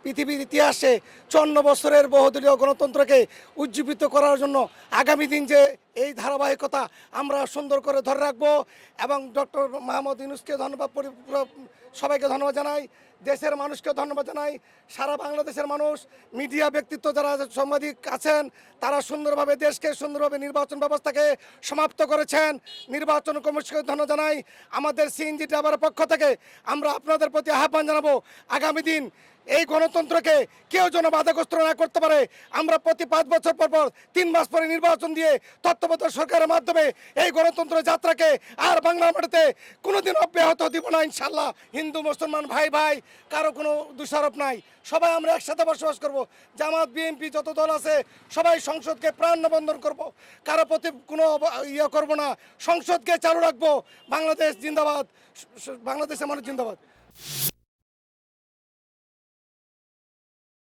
পৃথিবীর ইতিহাসে 54 বছরের বহুদলীয় গণতন্ত্রকে উজ্জীবিত করার জন্য আগামী দিন যে এই ধারাবাহিকতা আমরা সুন্দর করে ধরে রাখবো এবং ডক্টর মোহাম্মদ ইউনূসকে ধন্যবাদ, সবাইকে ধন্যবাদ জানাই, দেশের মানুষকে ধন্যবাদ জানাই। সারা বাংলাদেশের মানুষ, মিডিয়া ব্যক্তিত্ব যারা সাংবাদিক আছেন, তারা সুন্দরভাবে দেশকে সুন্দরভাবে নির্বাচন ব্যবস্থাকে সমাপ্ত করেছেন। নির্বাচন কমিশনকে ধন্যবাদ জানাই। আমাদের সিএনজি ড্রাইভারের পক্ষ থেকে আমরা আপনাদের প্রতি আহ্বান জানাবো, আগামী দিন এই গণতন্ত্রকে কেউ যেন বাধাগ্রস্ত না করতে পারে। আমরা প্রতি 5 বছর পর 3 মাস পরে নির্বাচন দিয়ে তত্ত্বাবধায়ক সরকারের মাধ্যমে এই গণতন্ত্র যাত্রাকে আর বাংলা মাটিতে কোনোদিন অব্যাহত দিব না ইনশাল্লাহ। হিন্দু মুসলমান ভাই ভাই কারো কোনো দোষারোপ নাই, সবাই আমরা একসাথে বসবাস করব। জামাত বিএনপি যত দল আছে সবাই সংসদকে প্রাণবন্ধন করব, কারো প্রতি কোনো ইয়ে করব না, সংসদকে চালু রাখবো। বাংলাদেশ জিন্দাবাদ, বাংলাদেশের মানুষ জিন্দাবাদ।